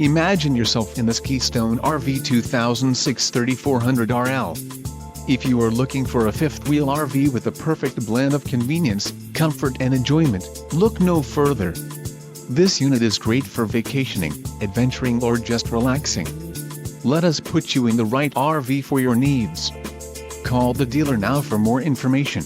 Imagine yourself in this Keystone RV 2006 3400RL. If you are looking for a fifth-wheel RV with a perfect blend of convenience, comfort and enjoyment, look no further. This unit is great for vacationing, adventuring or just relaxing. Let us put you in the right RV for your needs. Call the dealer now for more information.